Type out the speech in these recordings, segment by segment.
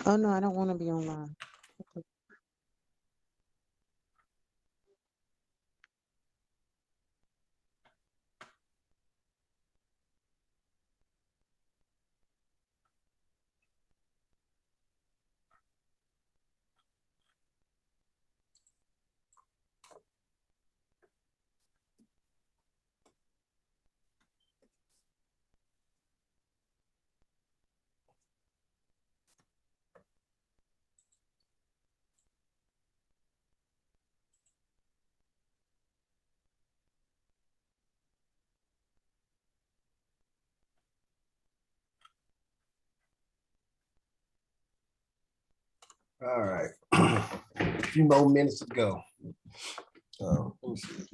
Oh no, I don't want to be online. All right. A few more minutes to go. Let me see.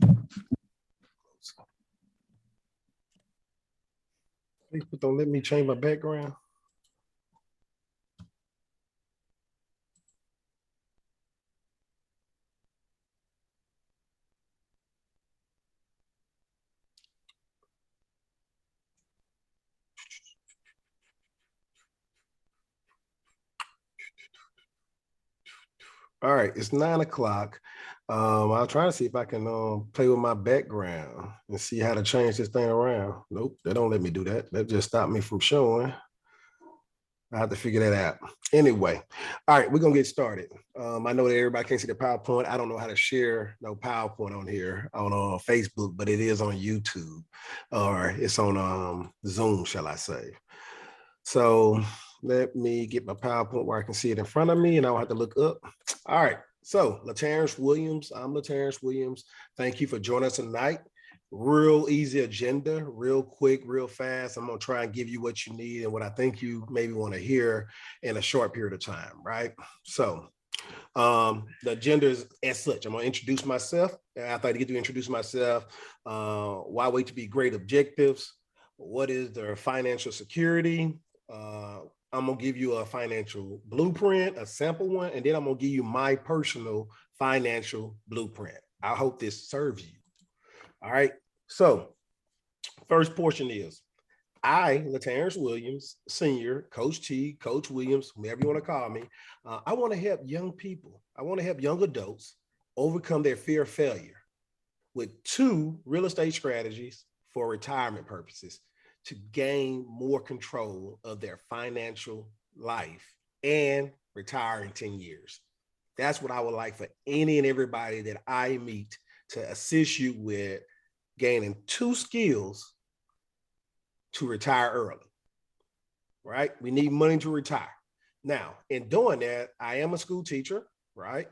Facebook don't let me change my background. All right, it's 9 o'clock. I'll try to see if I can play with my background and see how to change this thing around. Nope, they don't let me do that. That just stopped me from showing. I have to figure that out. Anyway, all right, we're gonna get started. I know that everybody can't see the PowerPoint. I don't know how to share no PowerPoint on here on Facebook, but it is on YouTube or it's on Zoom, shall I say. So let me get my PowerPoint where I can see it in front of me and I don't have to look up. All right. So Terrence Williams, I'm Terrence Williams. Thank you for joining us tonight. Real easy agenda, real quick, real fast. I'm gonna try and give you what you need and what I think you maybe want to hear in a short period of time, right? So the agenda is as such. I'm gonna introduce myself. After I get to introduce myself, why wait to be great objectives? What is their financial security? I'm gonna give you a financial blueprint, a sample one, and then I'm gonna give you my personal financial blueprint. I hope this serves you. All right. So, first portion is I, Terrence Williams, Senior, Coach T, Coach Williams, whoever you want to call me. I want to help young people. I want to help young adults overcome their fear of failure with 2 real estate strategies for retirement purposes to gain more control of their financial life and retire in 10 years. That's what I would like for any and everybody that I meet to assist you with gaining 2 skills to retire early, right? We need money to retire. Now, in doing that, I am a school teacher, right?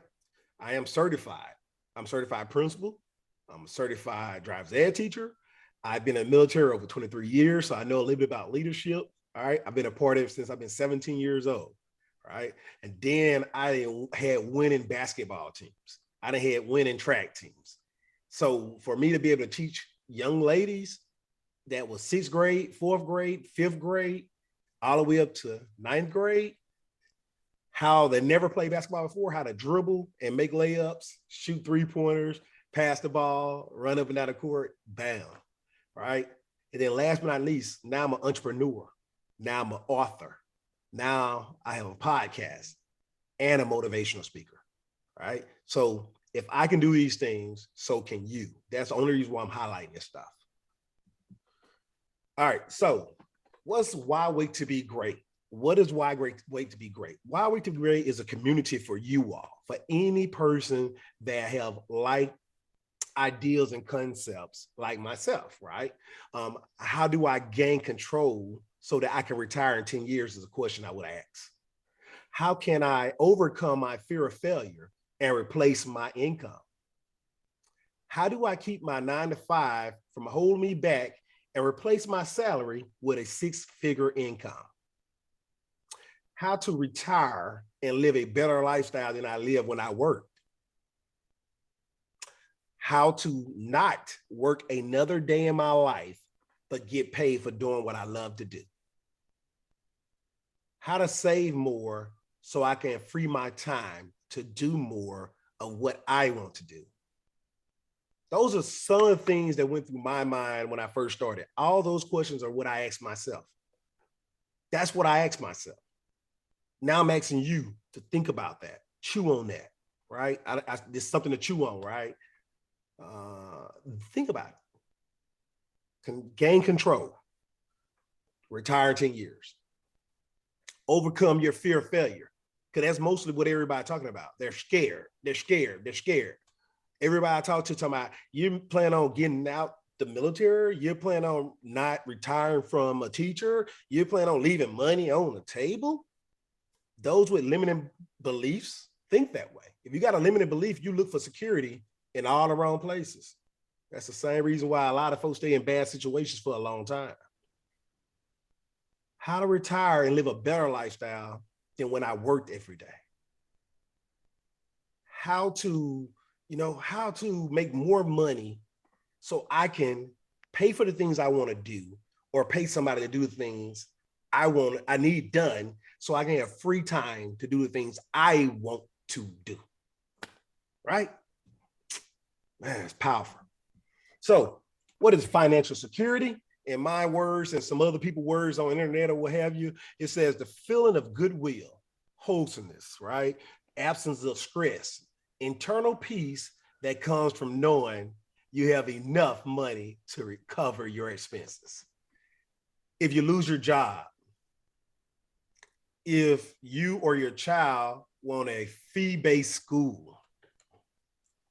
I am certified. I'm certified principal. I'm a certified driver's ed teacher. I've been in the military over 23 years, so I know a little bit about leadership. All right. I've been a part of it since I've been 17 years old. Right. And then I had winning basketball teams. I done had winning track teams. So for me to be able to teach young ladies that was 6th grade, 4th grade, 5th grade, all the way up to 9th grade, how they never played basketball before, how to dribble and make layups, shoot 3-pointers, pass the ball, run up and down the court, bam, right? And then last but not least, now I'm an entrepreneur. Now I'm an author. Now I have a podcast and a motivational speaker, right? So if I can do these things, so can you. That's the only reason why I'm highlighting this stuff. All right, so what's Why Wait to Be Great? What is Wait to Be Great? Why Wait to Be Great is a community for you all, for any person that have like ideas and concepts like myself, right? How do I gain control so that I can retire in 10 years is a question I would ask. How can I overcome my fear of failure and replace my income? How do I keep my 9 to 5 from holding me back and replace my salary with a 6-figure income? How to retire and live a better lifestyle than I live when I worked? How to not work another day in my life, but get paid for doing what I love to do? How to save more so I can free my time to do more of what I want to do? Those are some of the things that went through my mind when I first started. All those questions are what I asked myself. That's what I asked myself. Now I'm asking you to think about that, chew on that, right? It's something to chew on, right? Think about it. Gain control, retire 10 years, overcome your fear of failure. Because that's mostly what everybody's talking about. They're scared. They're scared. They're scared. Everybody I talk to talking about, you plan on getting out the military, you plan on not retiring from a teacher, you plan on leaving money on the table. Those with limiting beliefs think that way. If you got a limited belief, you look for security in all the wrong places. That's the same reason why a lot of folks stay in bad situations for a long time. How to retire and live a better lifestyle than when I worked every day. How to, how to make more money so I can pay for the things I want to do or pay somebody to do the things I need done so I can have free time to do the things I want to do. Right? Man, it's powerful. So, what is financial security? In my words and some other people's words on the internet or what have you, it says the feeling of goodwill, wholesomeness, right? Absence of stress, internal peace that comes from knowing you have enough money to recover your expenses. If you lose your job, if you or your child want a fee-based school,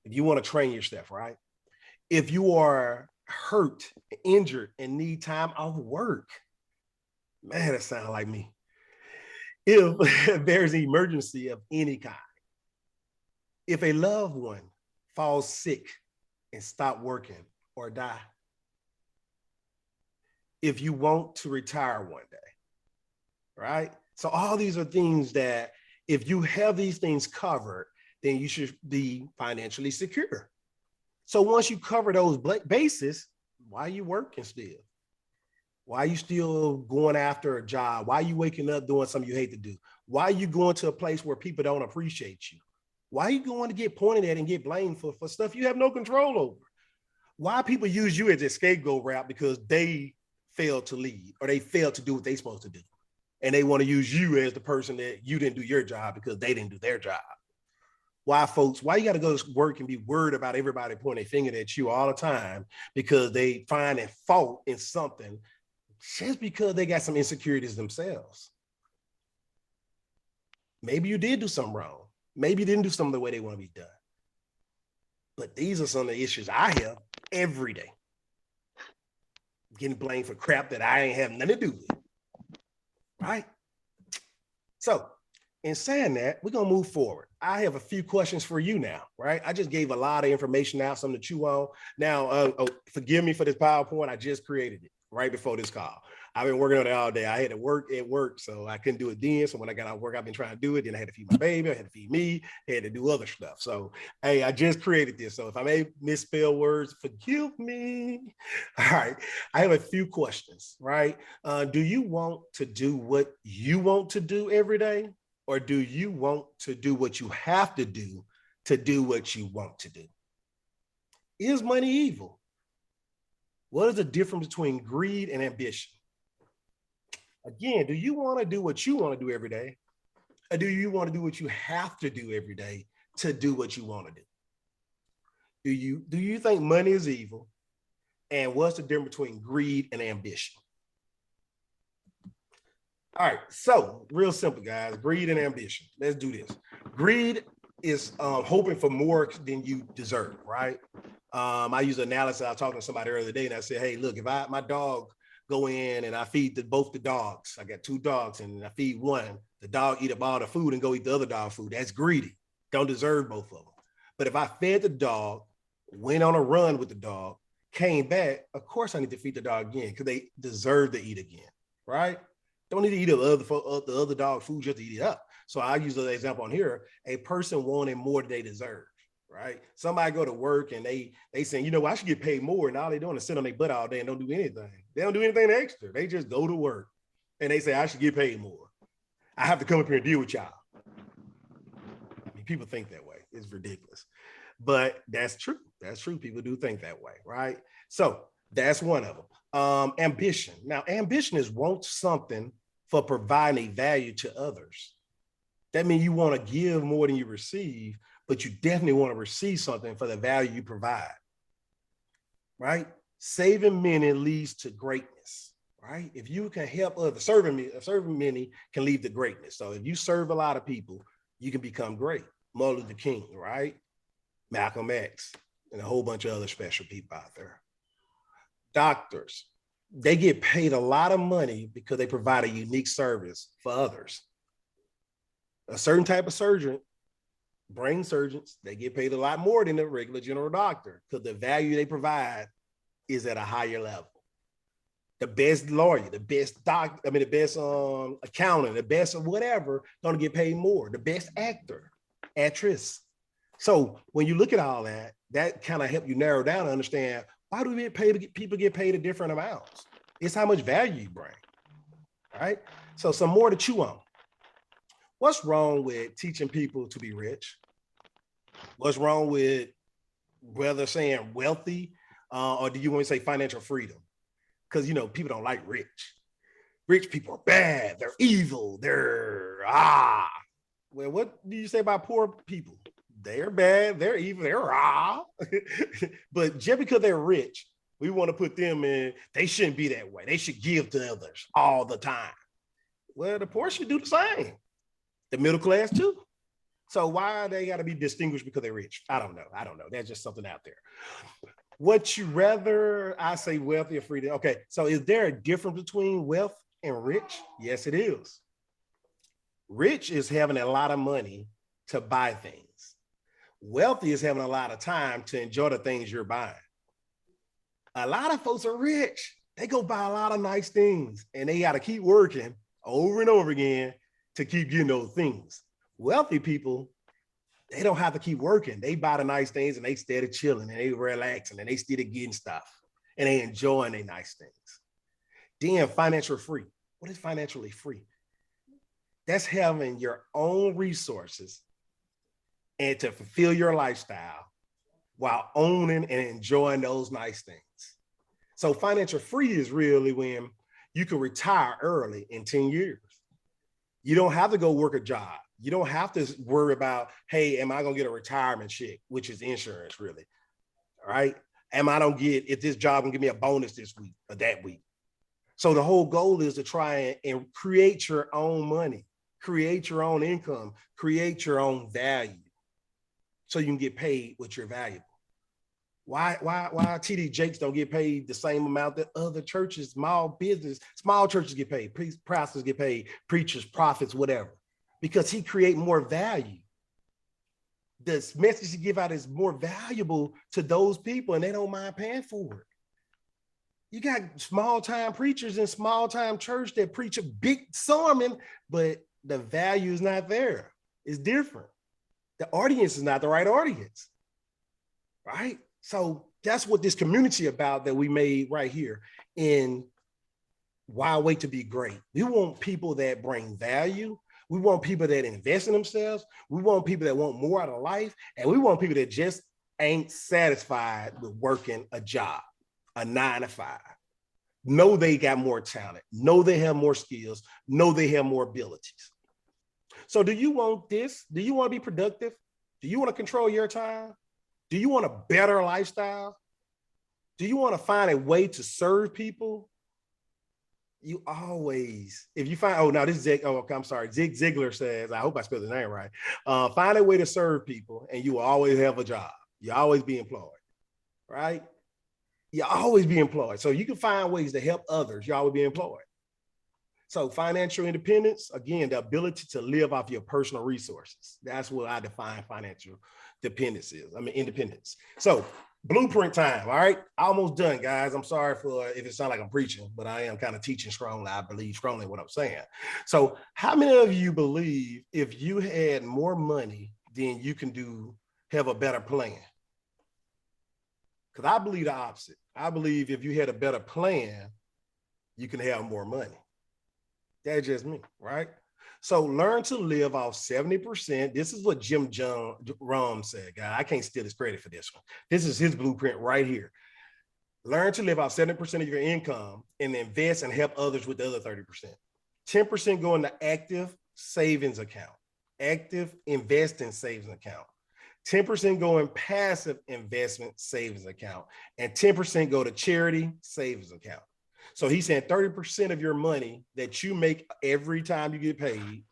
if you want to train yourself, right? If you are hurt, injured, and need time off work, man, that sounds like me. If there's an emergency of any kind, if a loved one falls sick and stop working or die, if you want to retire one day, right? So all these are things that if you have these things covered, then you should be financially secure. So once you cover those bases, why are you working still? Why are you still going after a job? Why are you waking up doing something you hate to do? Why are you going to a place where people don't appreciate you? Why are you going to get pointed at and get blamed for stuff you have no control over? Why people use you as a scapegoat route because they failed to lead or they failed to do what they're supposed to do. And they want to use you as the person that you didn't do your job because they didn't do their job. Why, folks, why you got to go to work and be worried about everybody pointing a finger at you all the time because they find a fault in something just because they got some insecurities themselves? Maybe you did do something wrong. Maybe you didn't do something the way they want to be done. But these are some of the issues I have every day. Getting blamed for crap that I ain't have nothing to do with. Right? So, in saying that, we're going to move forward. I have a few questions for you now, right? I just gave a lot of information out, something to chew on. Now, forgive me for this PowerPoint. I just created it right before this call. I've been working on it all day. I had to work at work, so I couldn't do it then. So when I got out of work, I've been trying to do it. Then I had to feed my baby. I had to feed me. I had to do other stuff. So, hey, I just created this. So if I may misspell words, forgive me. All right. I have a few questions, right? Do you want to do what you want to do every day? Or do you want to do what you have to do what you want to do? Is money evil? What is the difference between greed and ambition? Again, do you want to do what you want to do every day? Or do you want to do what you have to do every day to do what you want to do? Do you think money is evil? And what's the difference between greed and ambition? All right, so real simple, guys. Greed and ambition. Let's do this. Greed is hoping for more than you deserve, right? I use an analysis. I was talking to somebody earlier today, and I said, "Hey, look, if my dog go in and I feed both the dogs, I got two dogs, and I feed one, the dog eat up all the food and go eat the other dog food. That's greedy. Don't deserve both of them. But if I fed the dog, went on a run with the dog, came back, of course I need to feed the dog again because they deserve to eat again, right? Don't need to eat the other dog food just to eat it up. So I use the example on here, a person wanting more than they deserve, right? Somebody go to work and they saying, I should get paid more. And all they doing is sit on their butt all day and don't do anything. They don't do anything extra. They just go to work and they say, I should get paid more. I have to come up here and deal with y'all. I mean, people think that way. It's ridiculous. But that's true. That's true. People do think that way, right? So that's one of them. Ambition. Now, ambition is want something for providing value to others. That means you want to give more than you receive, but you definitely want to receive something for the value you provide, right? Saving many leads to greatness, right? If you can help others, serving many can lead to greatness. So if you serve a lot of people, you can become great. Martin Luther King, right? Malcolm X, and a whole bunch of other special people out there. Doctors, they get paid a lot of money because they provide a unique service for others. A certain type of surgeon, brain surgeons, they get paid a lot more than a regular general doctor because the value they provide is at a higher level. The best lawyer, the best doctor, the best accountant, the best of whatever, gonna get paid more. The best actor, actress. So when you look at all that, that kind of help you narrow down and understand why do we get paid? People get paid at different amounts. It's how much value you bring, right? So some more to chew on. What's wrong with teaching people to be rich? What's wrong with whether saying wealthy or do you want to say financial freedom? Because, people don't like rich. Rich people are bad. They're evil. They're, Well, what do you say about poor people? They're bad. They're evil. They're But just because they're rich, we want to put them in, they shouldn't be that way. They should give to others all the time. Well, the poor should do the same. The middle class too. So why they got to be distinguished because they're rich? I don't know. That's just something out there. Would you rather I say wealthy or free? Okay, so is there a difference between wealth and rich? Yes, it is. Rich is having a lot of money to buy things. Wealthy is having a lot of time to enjoy the things you're buying. A lot of folks are rich. They go buy a lot of nice things and they got to keep working over and over again to keep getting those things. Wealthy people, they don't have to keep working. They buy the nice things and they steady chilling and they relaxing and they steady getting stuff and they enjoying their nice things. Then financial free. What is financially free? That's having your own resources and to fulfill your lifestyle while owning and enjoying those nice things. So financial free is really when you can retire early in 10 years. You don't have to go work a job. You don't have to worry about, hey, am I going to get a retirement check, which is insurance really, all right? If this job can give me a bonus this week or that week. So the whole goal is to try and create your own money, create your own income, create your own value so you can get paid what you're valuable. Why TD Jakes don't get paid the same amount that other churches, small churches get paid, pastors get paid, preachers, prophets, whatever, because he create more value. The message he give out is more valuable to those people and they don't mind paying for it. You got small time preachers in small time church that preach a big sermon, but the value is not there. It's different. The audience is not the right audience, right? So that's what this community about that we made right here in Why Wait to Be Great. We want people that bring value. We want people that invest in themselves. We want people that want more out of life. And we want people that just ain't satisfied with working a job, a 9 to 5. Know they got more talent. Know they have more skills. Know they have more abilities. So do you want this? Do you want to be productive? Do you want to control your time? Do you want a better lifestyle? Do you want to find a way to serve people? You always, if you find, Zig Ziglar says, I hope I spelled his name right. Find a way to serve people and you will always have a job. You'll always be employed, right? You'll always be employed. So you can find ways to help others. You'll always be employed. So financial independence, again, the ability to live off your personal resources. That's what I define financial independence. So blueprint time, all right? Almost done, guys. I'm sorry for if it sounds like I'm preaching, but I am kind of teaching strongly. I believe strongly in what I'm saying. So how many of you believe if you had more money, then you can have a better plan? Because I believe the opposite. I believe if you had a better plan, you can have more money. That's just me, right? So learn to live off 70%. This is what Jim Rohn said, guy. I can't steal his credit for this one. This is his blueprint right here. Learn to live off 70% of your income and invest and help others with the other 30%. 10% go in the active savings account. active investing savings account. 10% go in passive investment savings account, and 10% go to charity savings account. So he's saying 30% of your money that you make every time you get paid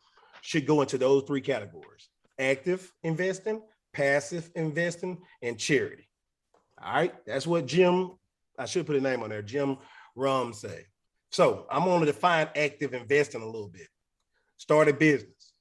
should go into those three categories: active investing, passive investing, and charity. All right, that's what Jim, I should put a name on there, Jim Rum say. So I'm going to define active investing a little bit. Start a business,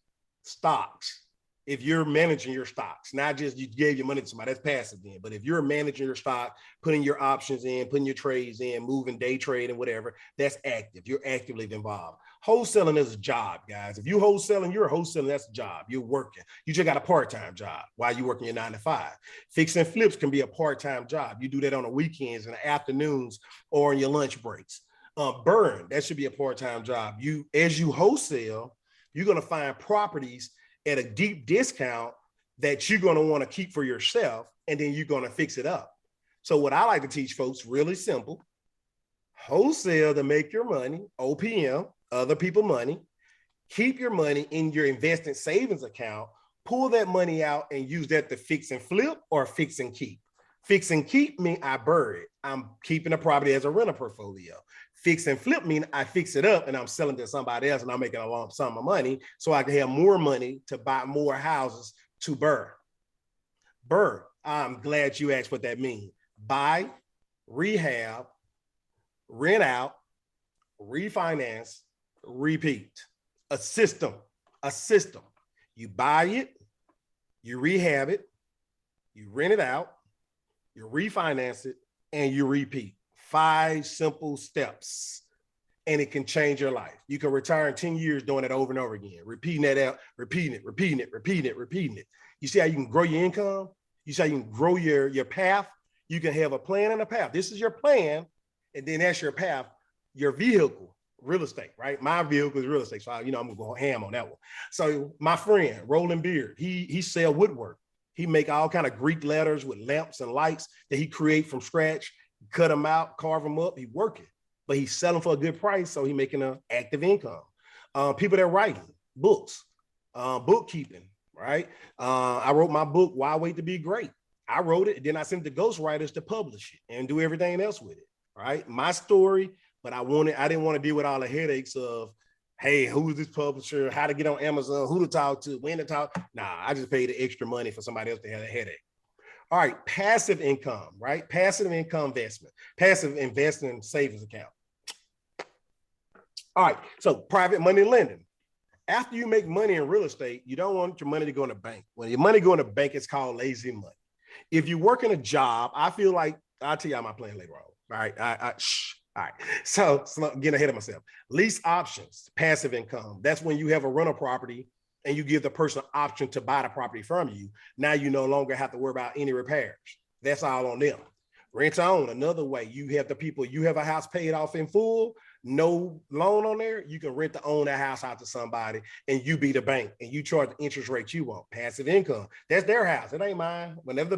stocks. If you're managing your stocks, not just you gave your money to somebody, that's passive then. But if you're managing your stock, putting your options in, putting your trades in, moving day trade and whatever, that's active. You're actively involved. Wholesaling is a job, guys. If you're wholesaling, that's a job. You're working. You just got a part-time job while you're working your 9 to 5. Fix and flips can be a part-time job. You do that on the weekends and the afternoons or in your lunch breaks. Burn, that should be a part-time job. As you wholesale, you're going to find properties at a deep discount that you're going to want to keep for yourself, and then you're going to fix it up. So what I like to teach folks, really simple: wholesale to make your money, OPM, other people money, keep your money in your investment savings account, pull that money out and use that to fix and flip or fix and keep. Fix and keep mean I bury it. I'm keeping the property as a rental portfolio. Fix and flip mean I fix it up and I'm selling to somebody else and I'm making a lump sum of money so I can have more money to buy more houses to burn. Burn, I'm glad you asked what that means. Buy, rehab, rent out, refinance, repeat. A system. You buy it, you rehab it, you rent it out, you refinance it, and you repeat. 5 simple steps, and it can change your life. You can retire in 10 years doing it over and over again, repeating that out, repeating it. You see how you can grow your income? You see how you can grow your path? You can have a plan and a path. This is your plan, and then that's your path. Your vehicle, real estate, right? My vehicle is real estate, so I'm gonna go ham on that one. So my friend, Roland Beard, he sell woodwork. He make all kind of Greek letters with lamps and lights that he create from scratch. Cut them out, carve them up. He working, but he's selling for a good price, so he's making an active income. People that are writing books, bookkeeping, right? I wrote my book, Why Wait to Be Great. I wrote it, and then I sent it to ghostwriters to publish it and do everything else with it, right? My story, but I didn't want to deal with all the headaches of, hey, who's this publisher, how to get on Amazon, who to talk to, when to talk. Nah, I just paid the extra money for somebody else to have a headache. All right, passive income, right? Passive income investment, passive investment savings account. All right, so private money lending. After you make money in real estate, you don't want your money to go in the bank. When your money go in the bank, it's called lazy money. If you work in a job, I feel like, I'll tell you how my plan later on. All right, all right. So getting ahead of myself. Lease options, passive income. That's when you have a rental property and you give the person an option to buy the property from you. Now you no longer have to worry about any repairs. That's all on them. Rent to own, another way. You have the people, you have a house paid off in full, no loan on there, you can rent to own that house out to somebody and you be the bank and you charge the interest rate you want. Passive income. That's their house. It ain't mine. Whenever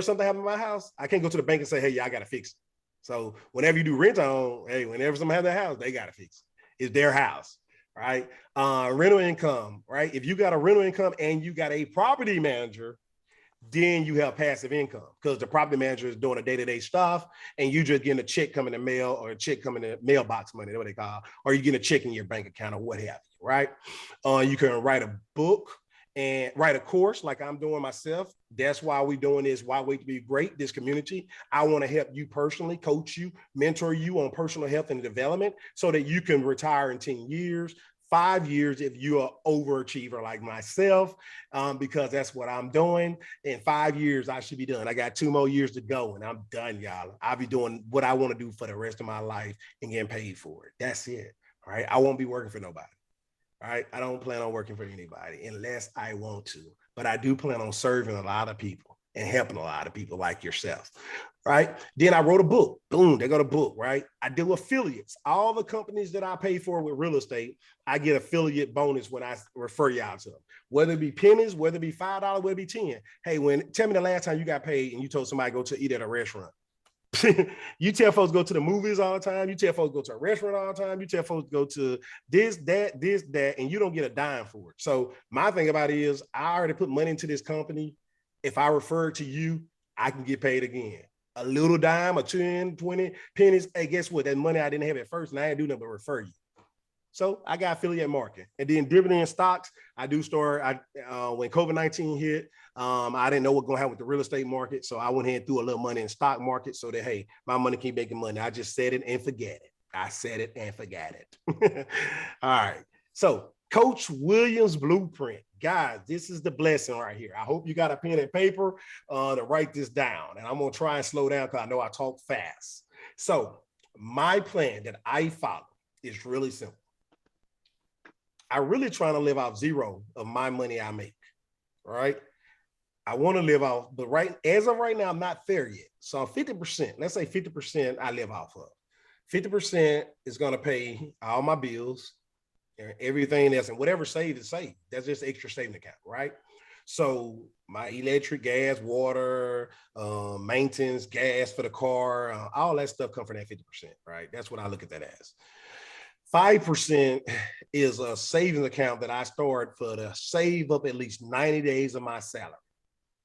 something happens in my house, I can't go to the bank and say, hey, yeah, I got to fix it. So whenever you do rent to own, hey, whenever someone has their house, they got to fix it. It's their house. Right? Rental income, right? If you got a rental income and you got a property manager, then you have passive income because the property manager is doing the day-to-day stuff and you just getting a check coming in the mail or a check coming in the mailbox money, that's what they call, or you get a check in your bank account or what have you, right? You can write a book and write a course like I'm doing myself. That's why we're doing this, Why Wait to Be Great, this community. I want to help you personally, coach you, mentor you on personal health and development so that you can retire in 10 years, 5 years if you're an overachiever like myself, because that's what I'm doing. In 5 years, I should be done. I got 2 more years to go and I'm done, y'all. I'll be doing what I want to do for the rest of my life and getting paid for it. That's it, all right? I won't be working for nobody. All right, I don't plan on working for anybody unless I want to, but I do plan on serving a lot of people and helping a lot of people like yourself, right? Then I wrote a book. Boom, they got a book, right? I do affiliates. All the companies that I pay for with real estate, I get affiliate bonus when I refer y'all to them. Whether it be pennies, whether it be $5, whether it be 10. Hey, tell me the last time you got paid and you told somebody to go to eat at a restaurant. You tell folks go to the movies all the time. You tell folks go to a restaurant all the time. You tell folks go to this, that, and you don't get a dime for it. So my thing about it is I already put money into this company. If I refer it to you, I can get paid again. A little dime, a 10, 20 pennies. Hey, guess what? That money I didn't have at first, and I didn't do nothing but refer you. So I got affiliate marketing. And then dividend stocks, I do store. When COVID-19 hit, I didn't know what's going to happen with the real estate market. So I went ahead and threw a little money in stock market so that, hey, my money keep making money. I just said it and forget it. I said it and forgot it. All right. So Coach Williams Blueprint. Guys, this is the blessing right here. I hope you got a pen and paper to write this down. And I'm going to try and slow down because I know I talk fast. So my plan that I follow is really simple. I really trying to live off zero of my money I make, right? I want to live off, but as of right now, I'm not there yet. So 50%, let's say 50% I live off of. 50% is going to pay all my bills and everything else, and whatever saved is saved. That's just extra saving account, right? So my electric, gas, water, maintenance, gas for the car, all that stuff come from that 50%, right? That's what I look at that as. 5% is a savings account that I start for to save up at least 90 days of my salary.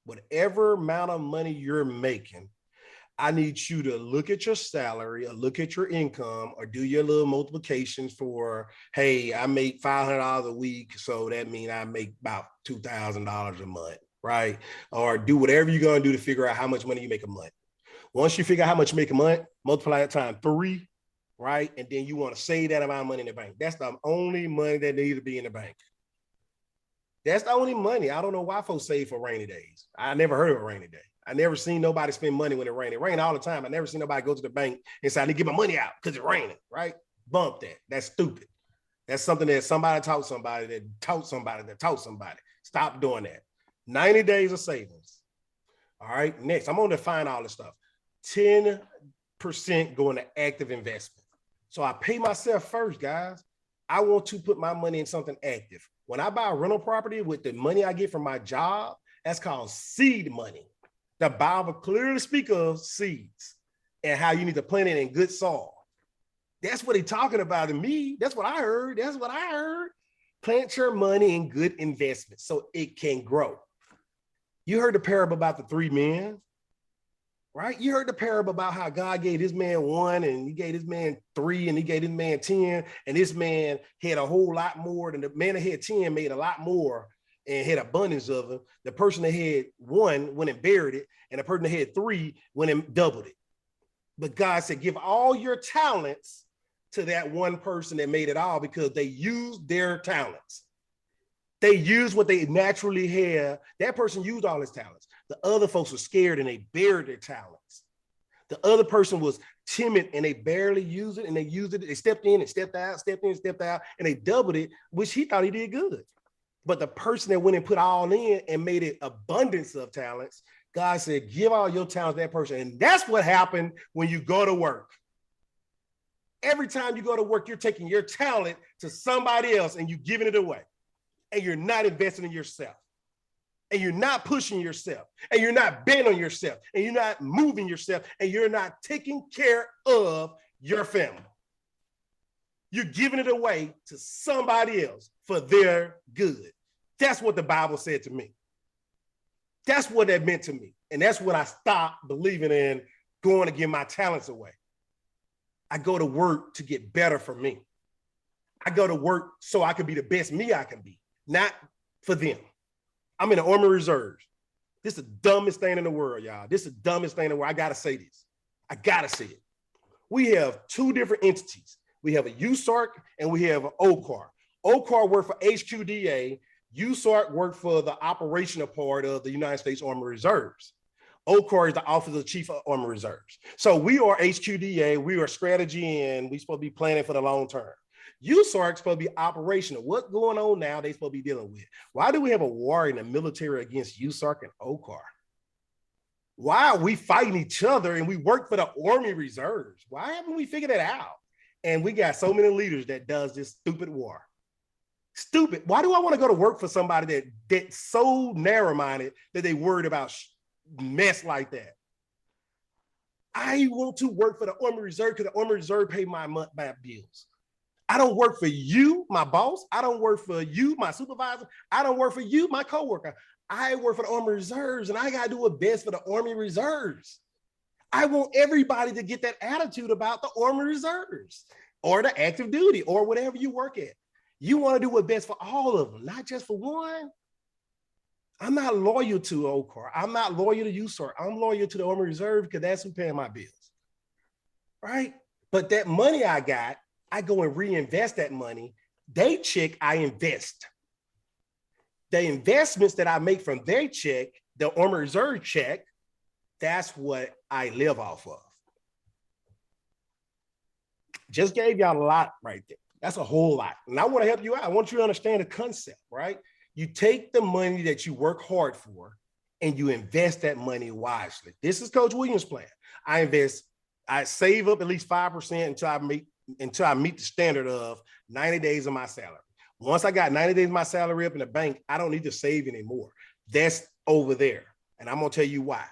Whatever amount of money you're making, I need you to look at your salary or look at your income or do your little multiplications for, hey, I make $500 a week. So that means I make about $2,000 a month, right? Or do whatever you're going to do to figure out how much money you make a month. Once you figure out how much you make a month, multiply that times 3, right? And then you want to save that amount of money in the bank. That's the only money that needs to be in the bank. That's the only money. I don't know why folks save for rainy days. I never heard of a rainy day. I never seen nobody spend money when it rains. It rains all the time. I never seen nobody go to the bank and say, I need to get my money out because it's raining, right? Bump that. That's stupid. That's something that somebody taught somebody that taught somebody that taught somebody. Stop doing that. 90 days of savings. All right, next, I'm going to define all this stuff. 10% going to active investment. So I pay myself first, guys. I want to put my money in something active. When I buy a rental property with the money I get from my job, that's called seed money. The Bible clearly speaks of seeds and how you need to plant it in good soil. That's what he's talking about to me. That's what I heard. That's what I heard. Plant your money in good investments so it can grow. You heard the parable about the 3 men, right? You heard the parable about how God gave this man 1 and he gave this man 3 and he gave this man 10. And this man had a whole lot more than the man that had 10 made a lot more and had abundance of them. The person that had 1 went and buried it, and the person that had 3 went and doubled it. But God said, give all your talents to that one person that made it all because they used their talents. They used what they naturally have. That person used all his talents. The other folks were scared and they buried their talents. The other person was timid and they barely used it and they used it. They stepped in and stepped out, stepped in, stepped out, and they doubled it, which he thought he did good. But the person that went and put all in and made it abundance of talents, God said, give all your talents to that person. And that's what happened when you go to work. Every time you go to work, you're taking your talent to somebody else and you're giving it away. And you're not investing in yourself. And you're not pushing yourself. And you're not betting on yourself. And you're not moving yourself. And you're not taking care of your family. You're giving it away to somebody else for their good. That's what the Bible said to me. That's what that meant to me. And that's when I stopped believing in going to give my talents away. I go to work to get better for me. I go to work so I can be the best me I can be, not for them. I'm in the Army Reserves. This is the dumbest thing in the world, y'all. This is the dumbest thing in the world. I got to say this. I got to say it. We have 2 different entities. We have a USARC and we have an OCAR. OCAR worked for HQDA. USARC worked for the operational part of the United States Army Reserves. OCAR is the Office of the Chief of Army Reserves. So we are HQDA, we are strategy, and we're supposed to be planning for the long term. USARC is supposed to be operational. What's going on now they're supposed to be dealing with? Why do we have a war in the military against USARC and OCAR? Why are we fighting each other and we work for the Army Reserves? Why haven't we figured that out? And we got so many leaders that does this stupid war. Stupid. Why do I want to go to work for somebody that's so narrow-minded that they worried about mess like that? I want to work for the Army Reserve because the Army Reserve pay my bills. I don't work for you, my boss. I don't work for you, my supervisor. I don't work for you, my coworker. I work for the Army Reserves, and I got to do what's best for the Army Reserves. I want everybody to get that attitude about the Army Reserves or the active duty or whatever you work at. You want to do what's best for all of them, not just for one. I'm not loyal to OCOR. I'm not loyal to you, sir. I'm loyal to the Army Reserve because that's who paying my bills, right? But that money I got, I go and reinvest that money. They check, I invest. The investments that I make from their check, the Army Reserve check, that's what I live off of. Just gave y'all a lot right there. That's a whole lot. And I want to help you out. I want you to understand the concept, right? You take the money that you work hard for and you invest that money wisely. This is Coach Williams' plan. I save up at least 5% until I meet the standard of 90 days of my salary. Once I got 90 days of my salary up in the bank, I don't need to save anymore. That's over there. And I'm going to tell you why.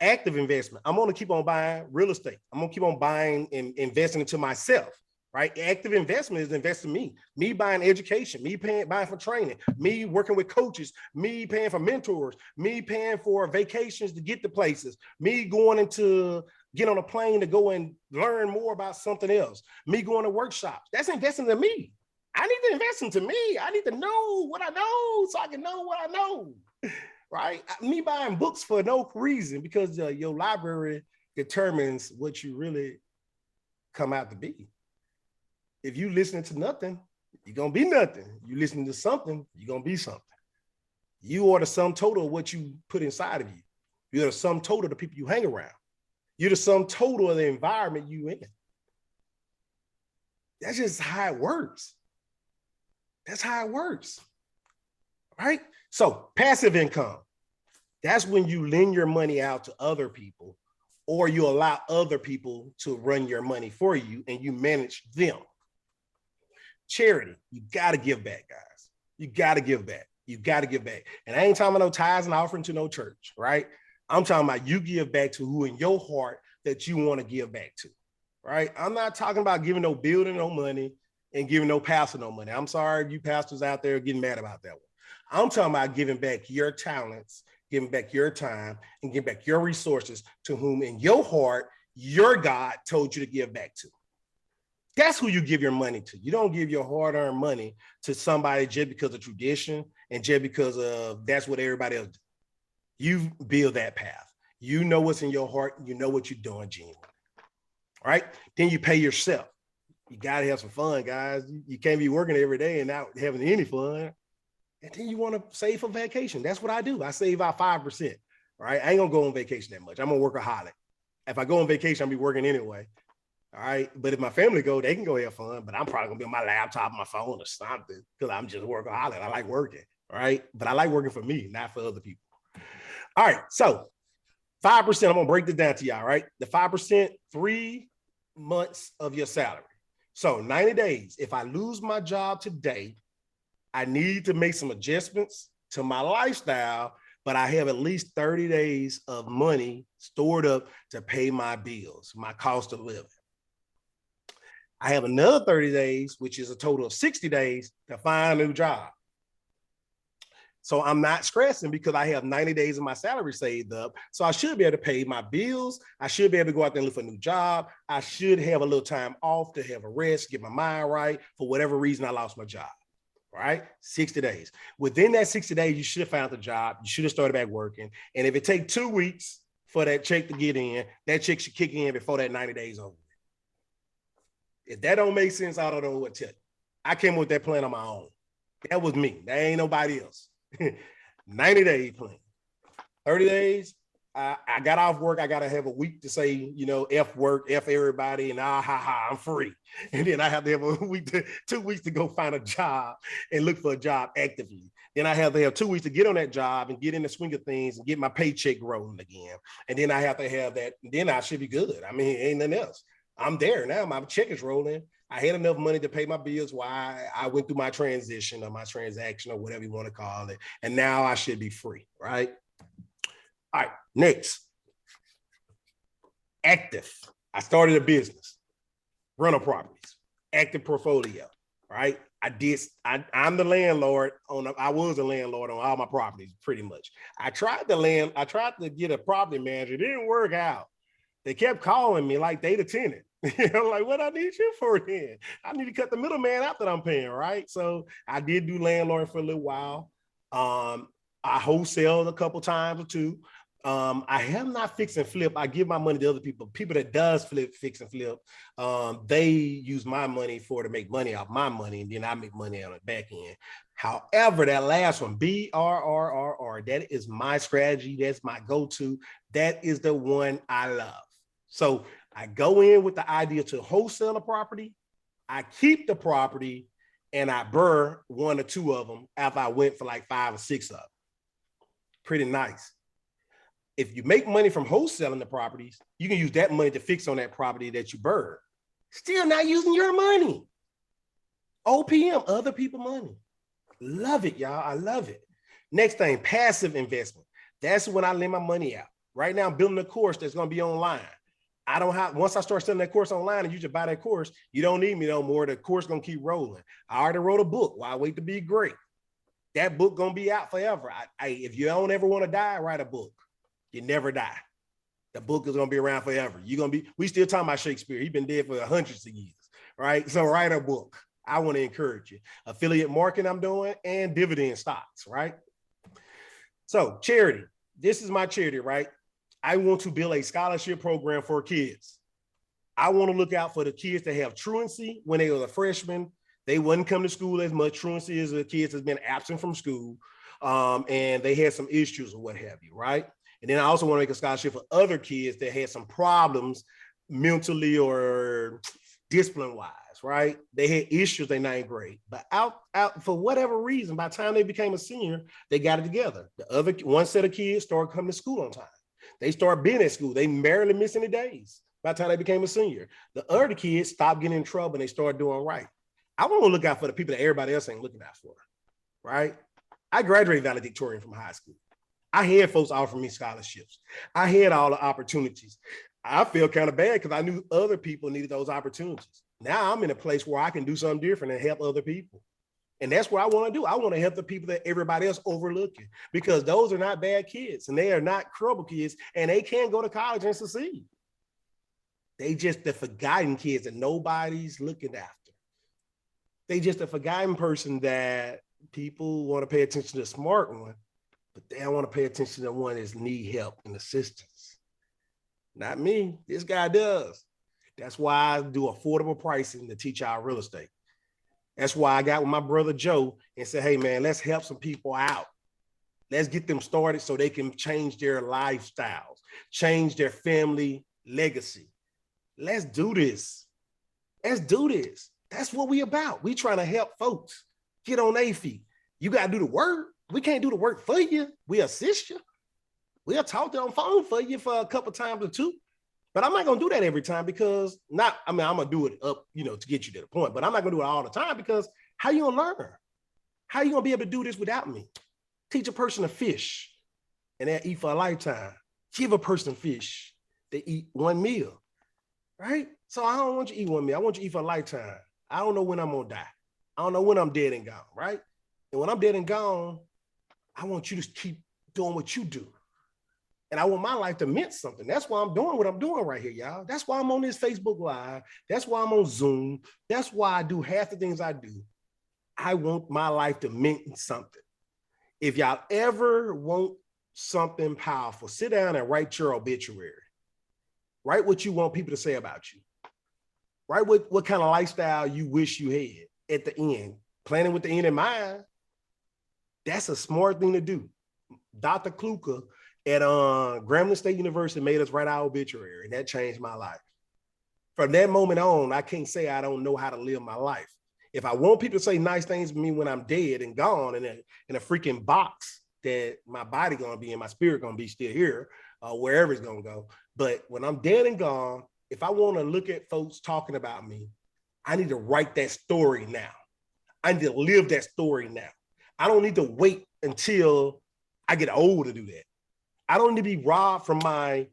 Active investment. I'm going to keep on buying real estate. I'm going to keep on buying and investing into myself. Right? Active investment is investing in me buying education, me buying for training, me working with coaches, me paying for mentors, me paying for vacations to get to places, me going to get on a plane to go and learn more about something else, me going to workshops. That's investing in me. I need to invest into me. I need to know what I know so I can know what I know. Right? Me buying books for no reason because your library determines what you really come out to be. If you listening to nothing, you're going to be nothing. You listening to something, you're going to be something. You are the sum total of what you put inside of you. You're the sum total of the people you hang around. You're the sum total of the environment you in. That's just how it works. That's how it works. Right? So passive income, that's when you lend your money out to other people or you allow other people to run your money for you and you manage them. Charity, you got to give back, guys. You got to give back. You got to give back. And I ain't talking about no tithes and offering to no church, right? I'm talking about you give back to who in your heart that you want to give back to, right? I'm not talking about giving no building no money and giving no pastor no money. I'm sorry if you pastors out there getting mad about that one. I'm talking about giving back your talents, giving back your time, and giving back your resources to whom in your heart, your God told you to give back to. That's who you give your money to. You don't give your hard-earned money to somebody just because of tradition and just because of that's what everybody else does. You build that path. You know what's in your heart. You know what you're doing, genuinely. All right? Then you pay yourself. You got to have some fun, guys. You can't be working every day and not having any fun. And then you want to save for vacation. That's what I do. I save out 5%. Right? I ain't going to go on vacation that much. I'm going to workaholic. If I go on vacation, I'll be working anyway. All right. But if my family go, they can go have fun, but I'm probably gonna be on my laptop, my phone or something because I'm just workaholic. I like working. Right. But I like working for me, not for other people. All right. So 5%, I'm gonna break this down to y'all, right? The 5%, 3 months of your salary. So 90 days. If I lose my job today, I need to make some adjustments to my lifestyle, but I have at least 30 days of money stored up to pay my bills, my cost of living. I have another 30 days, which is a total of 60 days to find a new job. So I'm not stressing because I have 90 days of my salary saved up. So I should be able to pay my bills. I should be able to go out there and look for a new job. I should have a little time off to have a rest, get my mind right for whatever reason I lost my job. Right? 60 days. Within that 60 days, you should have found the job. You should have started back working. And if it takes 2 weeks for that check to get in, that check should kick in before that 90 days over. If that don't make sense, I don't know what to tell you. I came up with that plan on my own. That was me. That ain't nobody else. 90-day plan. 30 days, I got off work. I got to have a week to say, F work, F everybody, and I'm free. And then I have to have a week 2 weeks to go find a job and look for a job actively. Then I have to have 2 weeks to get on that job and get in the swing of things and get my paycheck rolling again. And then I have to have that. Then I should be good. I mean, ain't nothing else. I'm there now. My check is rolling. I had enough money to pay my bills while I went through my transition or my transaction or whatever you want to call it. And now I should be free, right? All right, next. Active. I started a business, rental properties, active portfolio, right? I'm the landlord I was a landlord on all my properties, pretty much. I tried to get a property manager. It didn't work out. They kept calling me like they the tenant. I'm like, what I need you for then? I need to cut the middleman out that I'm paying, right? So I did do landlord for a little while. I wholesaled a couple times or two. I have not fix and flip. I give my money to other people that does fix and flip. They use my money to make money off my money, and then I make money on the back end. However, that last one, BRRRR, that is my strategy. That's my go-to. That is the one I love. So I go in with the idea to wholesale a property. I keep the property, and I burn one or two of them after I went for like 5 or 6 of them. Pretty nice. If you make money from wholesaling the properties, you can use that money to fix on that property that you burn. Still not using your money. OPM, other people's money. Love it, y'all. I love it. Next thing, passive investment. That's when I lend my money out. Right now, I'm building a course that's going to be online. Once I start selling that course online and you just buy that course, you don't need me no more. The course going to keep rolling. I already wrote a book. Why wait to be great? That book going to be out forever. If you don't ever want to die, write a book. You never die. The book is going to be around forever. We still talking about Shakespeare. He's been dead for hundreds of years, right? So write a book. I want to encourage you. Affiliate marketing I'm doing and dividend stocks, right? So charity. This is my charity, right? I want to build a scholarship program for kids. I want to look out for the kids that have truancy when they were a freshman. They wouldn't come to school as much. Truancy is the kids that's been absent from school, and they had some issues or what have you, right? And then I also want to make a scholarship for other kids that had some problems mentally or discipline-wise, right? They had issues in 9th grade, but out for whatever reason, by the time they became a senior, they got it together. One set of kids started coming to school on time. They started being at school. They barely missed any days by the time they became a senior. The other kids stopped getting in trouble and they started doing right. I want to look out for the people that everybody else ain't looking out for, right? I graduated valedictorian from high school. I had folks offering me scholarships. I had all the opportunities. I feel kind of bad because I knew other people needed those opportunities. Now I'm in a place where I can do something different and help other people. And that's what I want to do. I want to help the people that everybody else overlooking, because those are not bad kids and they are not trouble kids, and they can go to college and succeed. They just the forgotten kids that nobody's looking after. They just a forgotten person that people want to pay attention to the smart one, but they don't want to pay attention to the one that need help and assistance. Not me. This guy does. That's why I do affordable pricing to teach our real estate. That's why I got with my brother Joe and said, hey, man, let's help some people out. Let's get them started so they can change their lifestyles, change their family legacy. Let's do this. Let's do this. That's what we about. We trying to help folks get on their feet. You got to do the work. We can't do the work for you. We assist you. We'll talk on the phone for you for a couple times or two. But I'm not going to do that every time because I'm going to do it up, to get you to the point. But I'm not going to do it all the time because how you going to learn? How you going to be able to do this without me? Teach a person to fish and they'll eat for a lifetime. Give a person fish, they eat one meal, right? So I don't want you to eat one meal. I want you to eat for a lifetime. I don't know when I'm going to die. I don't know when I'm dead and gone, right? And when I'm dead and gone, I want you to keep doing what you do. And I want my life to mean something. That's why I'm doing what I'm doing right here, y'all. That's why I'm on this Facebook Live. That's why I'm on Zoom. That's why I do half the things I do. I want my life to mean something. If y'all ever want something powerful, sit down and write your obituary. Write what you want people to say about you. Write what kind of lifestyle you wish you had at the end. Planning with the end in mind. That's a smart thing to do. Dr. Kluka at Grambling State University made us write our obituary, and that changed my life. From that moment on, I can't say I don't know how to live my life. If I want people to say nice things to me when I'm dead and gone in a freaking box that my body gonna be and my spirit gonna be still here, wherever it's gonna go. But when I'm dead and gone, if I want to look at folks talking about me, I need to write that story now. I need to live that story now. I don't need to wait until I get old to do that. I don't need to be robbed from my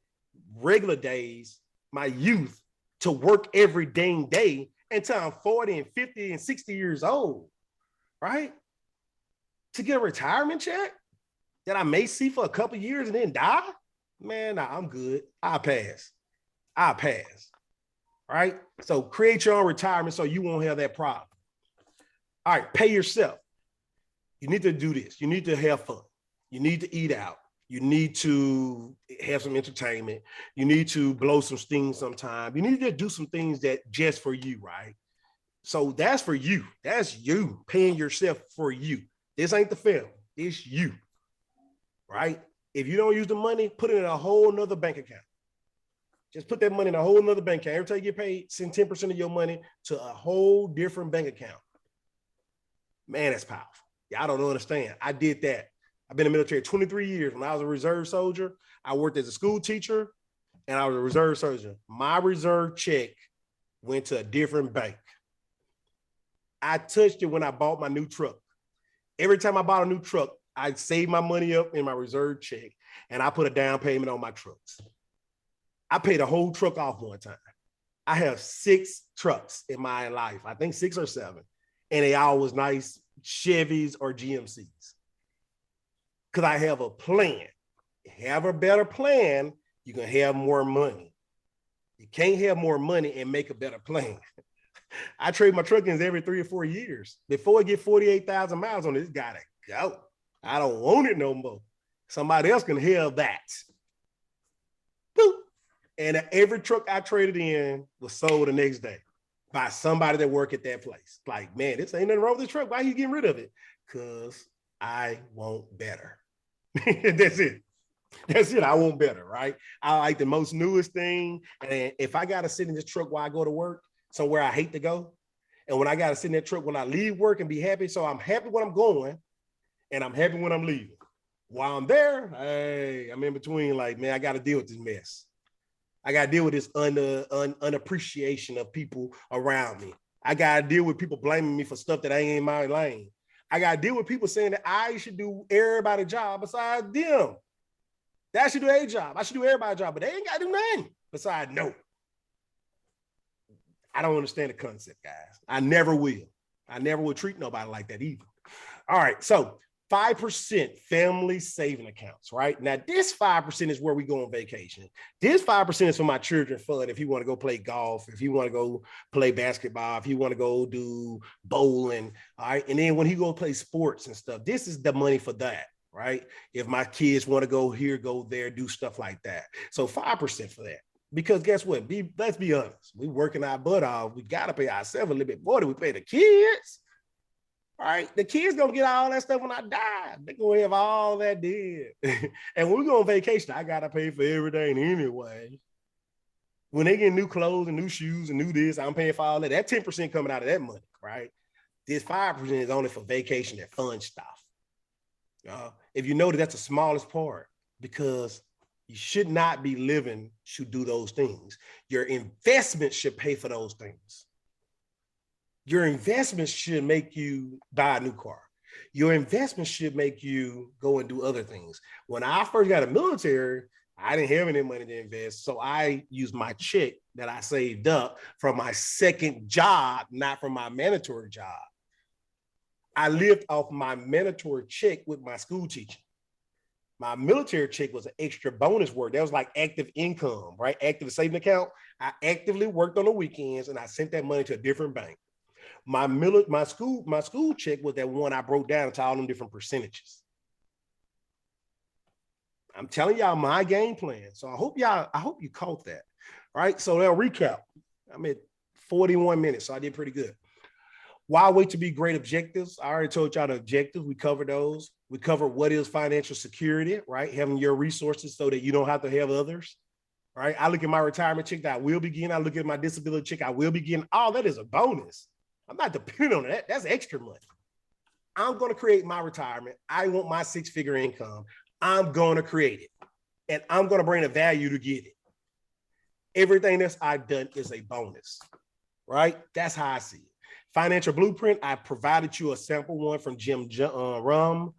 regular days my youth to work every dang day until I'm 40 and 50 and 60 years old, right? To get a retirement check that I may see for a couple years and then die? Man, nah, I'm good. I'll pass. Right? So create your own retirement so you won't have that problem. All right, pay yourself. You need to do this. You need to have fun. You need to eat out. You need to have some entertainment. You need to blow some steam sometime. You need to do some things that just for you, right? So that's for you. That's you paying yourself for you. This ain't the family. It's you, right? If you don't use the money, put it in a whole nother bank account. Just put that money in a whole nother bank account. Every time you get paid, send 10% of your money to a whole different bank account. Man, that's powerful. Y'all don't understand. I did that. I've been in the military 23 years. When I was a reserve soldier, I worked as a school teacher and I was a reserve soldier. My reserve check went to a different bank. I touched it when I bought my new truck. Every time I bought a new truck, I saved my money up in my reserve check and I put a down payment on my trucks. I paid a whole truck off one time. I have 6 trucks in my life. I think 6 or 7. And they all was nice Chevys or GMCs. Because I have a plan. Have a better plan, you can have more money. You can't have more money and make a better plan. I trade my truck ins every 3 or 4 years. Before I get 48,000 miles on it, it's gotta go. I don't want it no more. Somebody else can have that. Boop. And every truck I traded in was sold the next day by somebody that worked at that place. Like, man, this ain't nothing wrong with this truck. Why are you getting rid of it? Because I want better. That's it. That's it. I want better, right? I like the most newest thing. And if I got to sit in this truck while I go to work, somewhere I hate to go, and when I got to sit in that truck when I leave work and be happy, so I'm happy when I'm going and I'm happy when I'm leaving. While I'm there, hey, I'm in between like, man, I got to deal with this mess. I got to deal with this unappreciation of people around me. I got to deal with people blaming me for stuff that ain't in my lane. I got to deal with people saying that I should do everybody's job besides them. That I should do a job. I should do everybody's job, but they ain't got to do nothing besides no. I don't understand the concept, guys. I never will. I never will treat nobody like that either. All right, so 5% family saving accounts, right? Now, this 5% is where we go on vacation. This 5% is for my children fun. If you want to go play golf, if you want to go play basketball, if you want to go do bowling, all right? And then when he go play sports and stuff, this is the money for that, right? If my kids want to go here, go there, do stuff like that. So 5% for that. Because guess what? Let's be honest. We working our butt off. We got to pay ourselves a little bit more than we pay the kids. All right, the kids gonna get all that stuff when I die. They're gonna have all that dead. And when we go on vacation, I gotta pay for everything anyway. When they get new clothes and new shoes and new this, I'm paying for all that. That 10% coming out of that money, right? This 5% is only for vacation and fun stuff. If you notice, that's the smallest part because you should not be living to do those things. Your investment should pay for those things. Your investments should make you buy a new car. Your investments should make you go and do other things. When I first got a military, I didn't have any money to invest. So I used my check that I saved up from my second job, not from my mandatory job. I lived off my mandatory check with my school teaching. My military check was an extra bonus work. That was like active income, right? Active saving account. I actively worked on the weekends and I sent that money to a different bank. My school check was that one I broke down into all them different percentages. I'm telling y'all my game plan. So I hope you caught that. Right. So now recap. I'm at 41 minutes. So I did pretty good. Why wait to be great objectives? I already told y'all the objectives. We covered those. We covered what is financial security, right? Having your resources so that you don't have to have others. Right. I look at my retirement check that I will be getting. I look at my disability check I will be getting. All that is a bonus. I'm not dependent on that. That's extra money. I'm going to create my retirement. I want my 6-figure income. I'm going to create it. And I'm going to bring the value to get it. Everything that's I've done is a bonus, right? That's how I see it. Financial blueprint, I provided you a sample one from Jim Rum.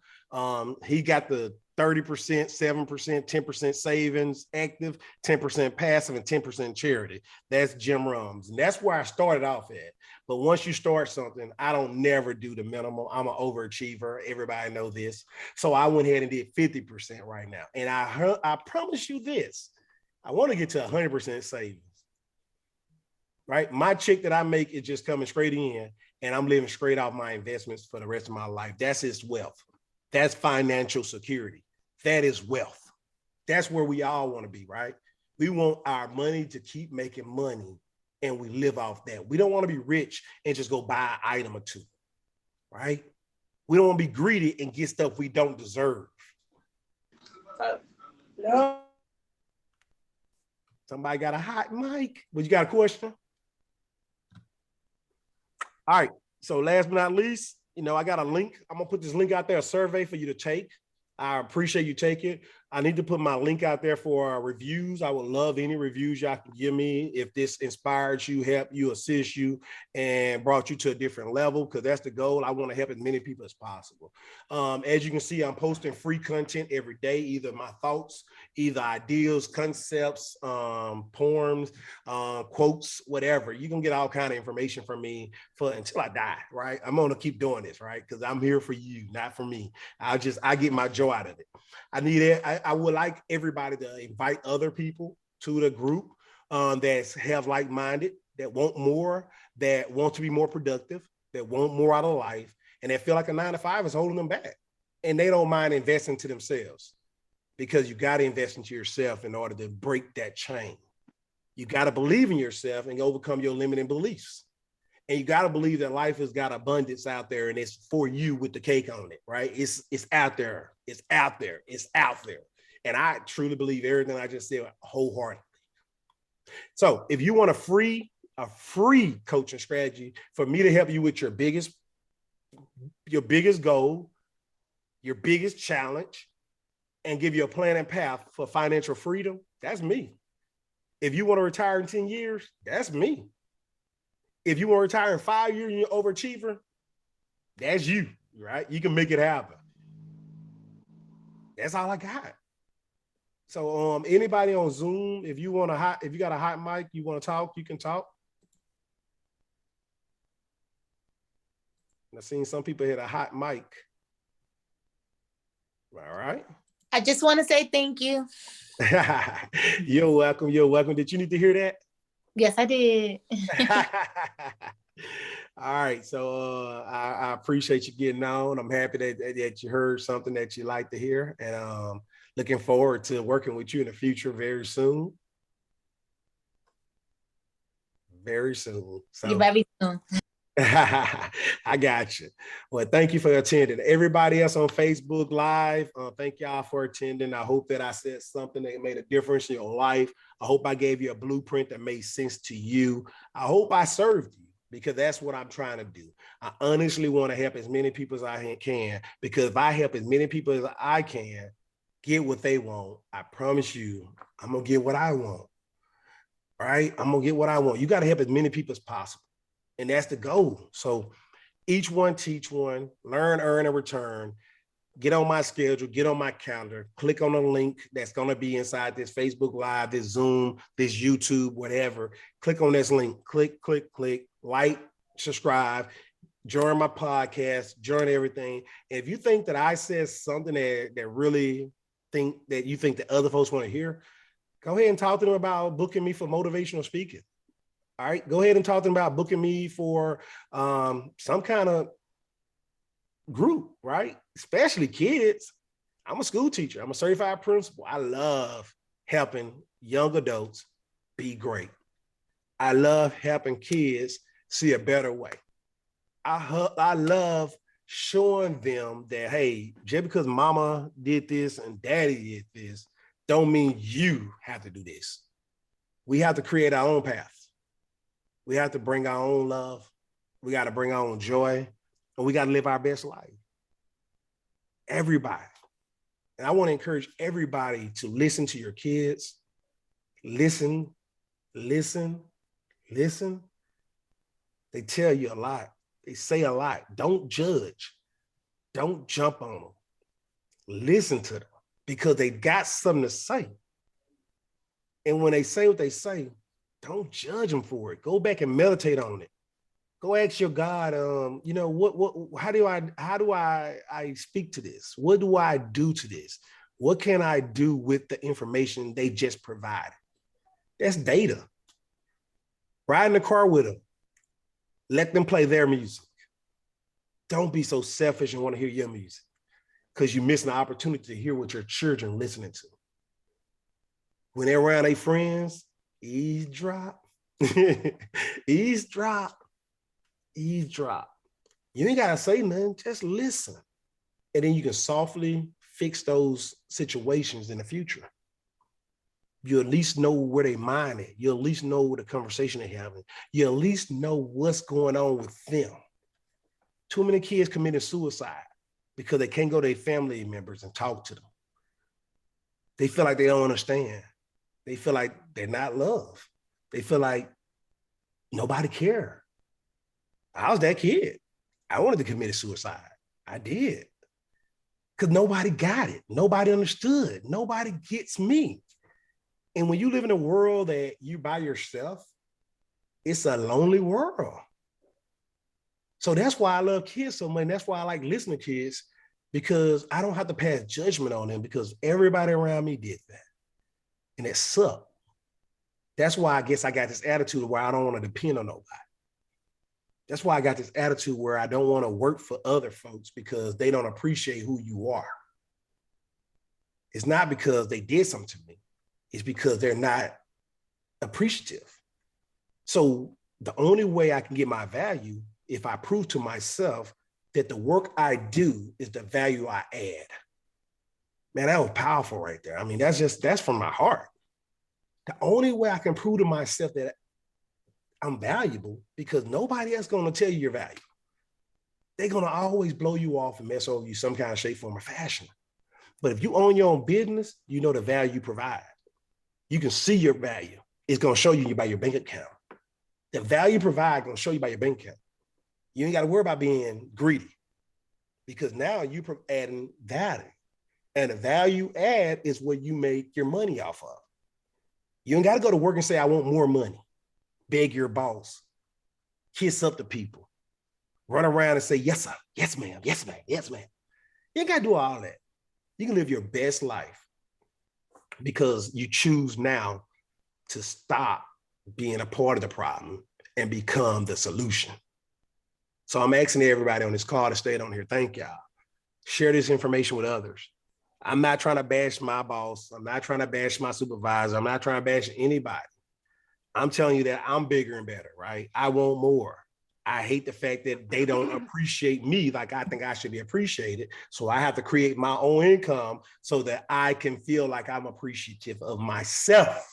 He got the 30%, 7%, 10% savings, active, 10% passive, and 10% charity. That's Jim Rohn's. And that's where I started off at. But once you start something, I don't never do the minimal. I'm an overachiever. Everybody know this. So I went ahead and did 50% right now. And I promise you this, I want to get to 100% savings. Right? My check that I make is just coming straight in, and I'm living straight off my investments for the rest of my life. That's his wealth. That's financial security. That is wealth. That's where we all want to be, right? We want our money to keep making money, and we live off that. We don't want to be rich and just go buy an item or two, right? We don't want to be greedy and get stuff we don't deserve. No. Somebody got a hot mic. But you got a question? All right. So last but not least, I got a link. I'm going to put this link out there, a survey for you to take. I appreciate you taking it. I need to put my link out there for reviews. I would love any reviews y'all can give me if this inspired you, helped you, assist you, and brought you to a different level, because that's the goal. I want to help as many people as possible. As you can see, I'm posting free content every day, either my thoughts, either ideas, concepts, poems, quotes, whatever. You can get all kind of information from me until I die, right? I'm going to keep doing this, right? Because I'm here for you, not for me. I get my joy out of it. I need it. I would like everybody to invite other people to the group that have like-minded, that want more, that want to be more productive, that want more out of life, and that feel like a 9-to-5 is holding them back. And they don't mind investing to themselves, because you got to invest into yourself in order to break that chain. You got to believe in yourself and overcome your limiting beliefs. And you got to believe that life has got abundance out there, and it's for you with the cake on it, right? It's out there. It's out there. It's out there. And I truly believe everything I just said wholeheartedly. So if you want a free coaching strategy for me to help you with your biggest goal, your biggest challenge, and give you a plan and path for financial freedom, that's me. If you want to retire in 10 years, that's me. If you want to retire in 5 years and you're overachiever, that's you, right? You can make it happen. That's all I got. So anybody on Zoom, if you got a hot mic, you want to talk, you can talk. I've seen some people hit a hot mic. All right. I just want to say thank you. You're welcome. You're welcome. Did you need to hear that? Yes, I did. All right. So I appreciate you getting on. I'm happy that you heard something that you like to hear, and looking forward to working with you in the future very soon. Very soon. So, very soon. I got you. Well, thank you for attending. Everybody else on Facebook Live, thank y'all for attending. I hope that I said something that made a difference in your life. I hope I gave you a blueprint that made sense to you. I hope I served you, because that's what I'm trying to do. I honestly want to help as many people as I can, because if I help as many people as I can get what they want, I promise you, I'm going to get what I want. Right? I'm going to get what I want. You got to help as many people as possible. And that's the goal. So each one teach one, learn, earn, and return. Get on my schedule, get on my calendar, click on the link that's going to be inside this Facebook Live, this Zoom, this YouTube, whatever. Click on this link, click, like, subscribe, join my podcast, join everything. And if you think that I said something that really you think that other folks want to hear, go ahead and talk to them about booking me for motivational speaking. All right, go ahead and talk to them about booking me for some kind of group, right? Especially kids. I'm a school teacher. I'm a certified principal. I love helping young adults be great. I love helping kids see a better way. I love showing them that, hey, just because mama did this and daddy did this, don't mean you have to do this. We have to create our own path. We have to bring our own love. We got to bring our own joy, and we got to live our best life. Everybody. And I want to encourage everybody to listen to your kids. Listen. They tell you a lot. They say a lot. Don't judge. Don't jump on them. Listen to them. because they got something to say. And when they say what they say, don't judge them for it. Go back and meditate on it. Go ask your God, how do I speak to this? What do I do to this? What can I do with the information they just provided? That's data. Ride in the car with them. Let them play their music. Don't be so selfish and want to hear your music because you're missing the opportunity to hear what your children are listening to. When they're around their friends, eavesdrop, eavesdrop. You ain't got to say nothing, just listen. And then you can softly fix those situations in the future. You at least know where they mind at. You at least know what the conversation they're having. You at least know what's going on with them. Too many kids committing suicide because they can't go to their family members and talk to them. They feel like they don't understand. They feel like they're not loved. They feel like nobody cares. I was that kid. I wanted to commit suicide. I did. Because nobody got it. Nobody understood. Nobody gets me. And when you live in a world that you by yourself, it's a lonely world. So that's why I love kids so much. And that's why I like listening to kids, because I don't have to pass judgment on them because everybody around me did that. And it sucked. That's why I guess I got this attitude where I don't want to depend on nobody. That's why I got this attitude where I don't want to work for other folks because they don't appreciate who you are. It's not because they did something to me. It's because they're not appreciative. So the only way I can get my value if I prove to myself that the work I do is the value I add. Man, that was powerful right there. I mean, that's from my heart. The only way I can prove to myself that I'm valuable, because nobody else going to tell you your value. They're going to always blow you off and mess over you some kind of shape, form, or fashion. But if you own your own business, you know the value you provide. You can see your value. It's going to show you by your bank account. The value you provide going to show you by your bank account. You ain't got to worry about being greedy because now you're adding value. And the value add is what you make your money off of. You ain't got to go to work and say, I want more money. Beg your boss. Kiss up to people. Run around and say, yes, sir. Yes, ma'am. Yes, ma'am. Yes, ma'am. You ain't got to do all that. You can live your best life because you choose now to stop being a part of the problem and become the solution. So I'm asking everybody on this call to stay on here. Thank y'all. Share this information with others. I'm not trying to bash my boss. I'm not trying to bash my supervisor. I'm not trying to bash anybody. I'm telling you that I'm bigger and better, right? I want more. I hate the fact that they don't appreciate me like I think I should be appreciated. So I have to create my own income so that I can feel like I'm appreciative of myself.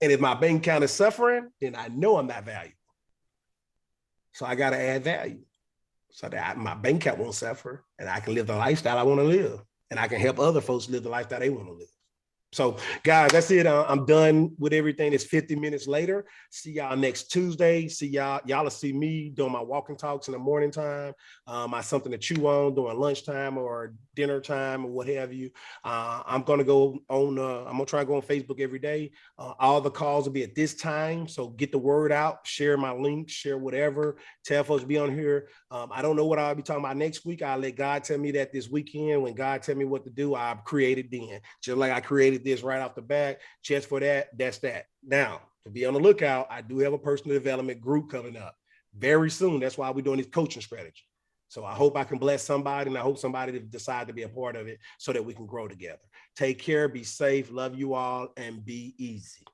And if my bank account is suffering, then I know I'm not valuable. So I got to add value so that my bank account won't suffer and I can live the lifestyle I want to live. And I can help other folks live the lifestyle they want to live. So guys, that's it. I'm done with everything. It's 50 minutes later. See y'all next Tuesday. See y'all. Y'all will see me doing my walking talks in the morning time. I something to chew on during lunchtime or dinner time or what have you. I'm going to go on. I'm going to try to go on Facebook every day. All the calls will be at this time. So get the word out, share my link, share whatever. Tell folks to be on here. I don't know what I'll be talking about next week. I'll let God tell me that this weekend. When God tell me what to do, I've created then. Just like I created this right off the bat, just for that, that's that. Now, to be on the lookout, I do have a personal development group coming up very soon. That's why we're doing this coaching strategy. So I hope I can bless somebody, and I hope somebody decide to be a part of it so that we can grow together. Take care, be safe, love you all, and be easy.